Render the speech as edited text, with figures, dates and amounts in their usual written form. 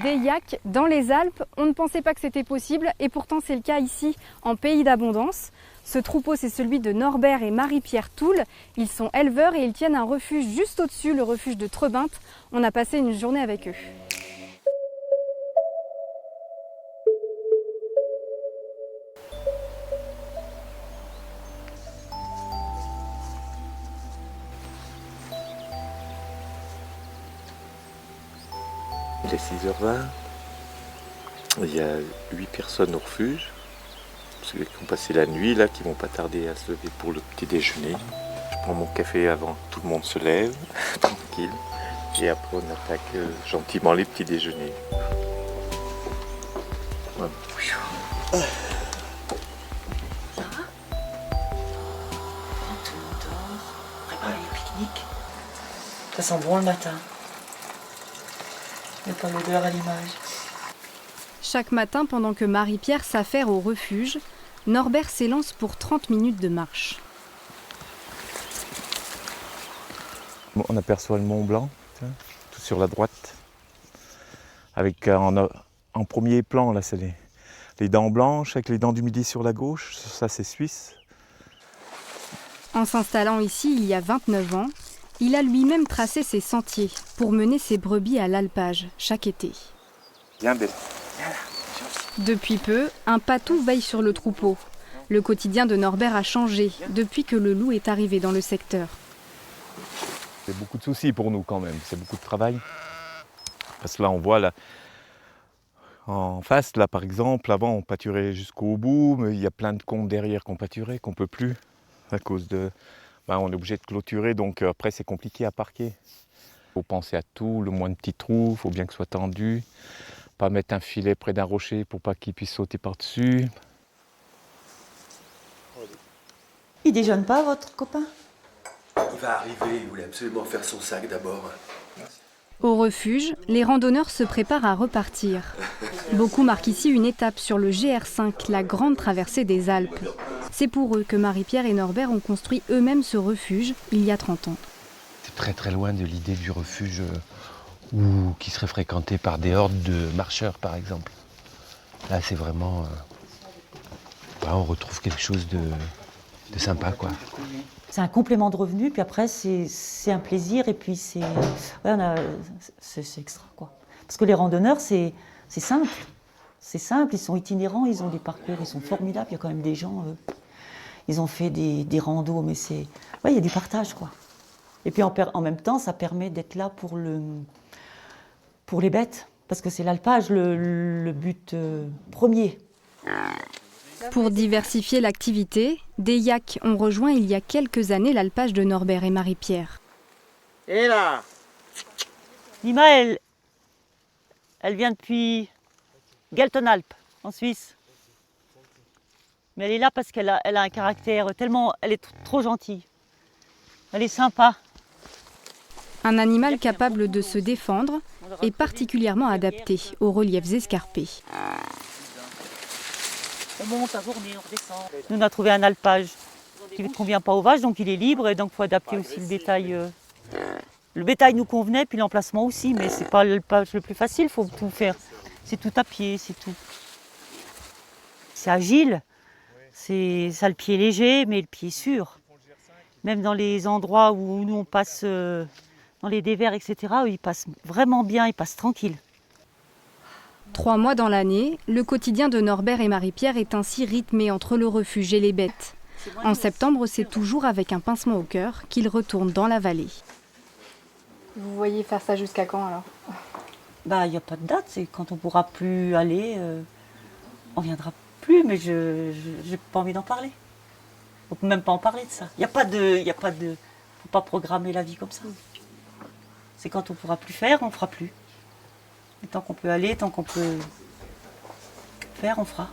Des yaks dans les Alpes, on ne pensait pas que c'était possible et pourtant c'est le cas ici en Pays d'Abondance. Ce troupeau, c'est celui de Norbert et Marie-Pierre Toul. Ils sont éleveurs et ils tiennent un refuge juste au-dessus, le refuge de Trebinte. On a passé une journée avec eux. Il est 6h20. Il y a 8 personnes au refuge. Ceux qui ont passé la nuit, là, qui vont pas tarder à se lever pour le petit déjeuner. Je prends mon café avant que tout le monde se lève, tranquille. Et après, on attaque gentiment les petits déjeuners. Ouais. Ça va? Tout le monde dort, préparer les pique-niques. Ça sent bon le matin. Il n'y a pas l'odeur à l'image. Chaque matin, pendant que Marie-Pierre s'affaire au refuge, Norbert s'élance pour 30 minutes de marche. On aperçoit le Mont Blanc, tout sur la droite. Avec en premier plan, là, c'est les dents blanches avec les dents du Midi sur la gauche. Ça, c'est suisse. En s'installant ici il y a 29 ans, il a lui-même tracé ses sentiers pour mener ses brebis à l'alpage chaque été. Bien belle. Depuis peu, un patou veille sur le troupeau. Le quotidien de Norbert a changé depuis que le loup est arrivé dans le secteur. C'est beaucoup de soucis pour nous quand même, c'est beaucoup de travail. Parce que là on voit là, en face, là par exemple, avant on pâturait jusqu'au bout, mais il y a plein de comptes derrière qu'on pâturait, qu'on ne peut plus. À cause de. On est obligé de clôturer, donc après c'est compliqué à parquer. Il faut penser à tout, le moins de petits trous, il faut bien que ce soit tendu. Pas mettre un filet près d'un rocher pour pas qu'il puisse sauter par-dessus. Il déjeune pas, votre copain? Il va arriver, il voulait absolument faire son sac d'abord. Au refuge, les randonneurs se préparent à repartir. Beaucoup marquent ici une étape sur le GR5, la grande traversée des Alpes. C'est pour eux que Marie-Pierre et Norbert ont construit eux-mêmes ce refuge il y a 30 ans. C'est très très loin de l'idée du refuge qui serait fréquenté par des hordes de marcheurs par exemple. Là c'est vraiment... on retrouve quelque chose de sympa quoi. C'est un complément de revenu, puis après c'est un plaisir et puis c'est extra quoi. Parce que les randonneurs c'est simple. C'est simple, ils sont itinérants, ils ont des parcours, ils sont formidables. Il y a quand même des gens, ils ont fait des randos, mais il y a du partage quoi. Et puis en même temps, ça permet d'être là pour les bêtes, parce que c'est l'alpage le but premier. Pour diversifier l'activité, des yaks ont rejoint il y a quelques années l'alpage de Norbert et Marie-Pierre. Et là, Nima, elle vient depuis Geltonalp, en Suisse. Mais elle est là parce qu'elle a un caractère tellement... Elle est trop gentille. Elle est sympa. Un animal capable de se défendre et particulièrement adapté aux reliefs escarpés. On monte un journée, on redescend. Nous, on a trouvé un alpage qui ne convient pas aux vaches, donc il est libre et donc il faut adapter aussi le bétail. Le bétail nous convenait, puis l'emplacement aussi, mais c'est pas l'alpage le plus facile, il faut tout faire. C'est tout à pied, c'est tout. C'est agile, ça a le pied léger, mais le pied sûr. Même dans les endroits où nous on passe, dans les dévers, etc., où il passe vraiment bien, il passe tranquille. 3 mois dans l'année, le quotidien de Norbert et Marie-Pierre est ainsi rythmé entre le refuge et les bêtes. En septembre, c'est toujours avec un pincement au cœur qu'ils retournent dans la vallée. Vous voyez faire ça jusqu'à quand alors? Il n'y a pas de date, c'est quand on ne pourra plus aller, on ne viendra plus, mais je n'ai pas envie d'en parler. On ne peut même pas en parler de ça. Il n'y a pas de... faut pas programmer la vie comme ça. C'est quand on ne pourra plus faire, on ne fera plus. Et tant qu'on peut aller, tant qu'on peut faire, on fera.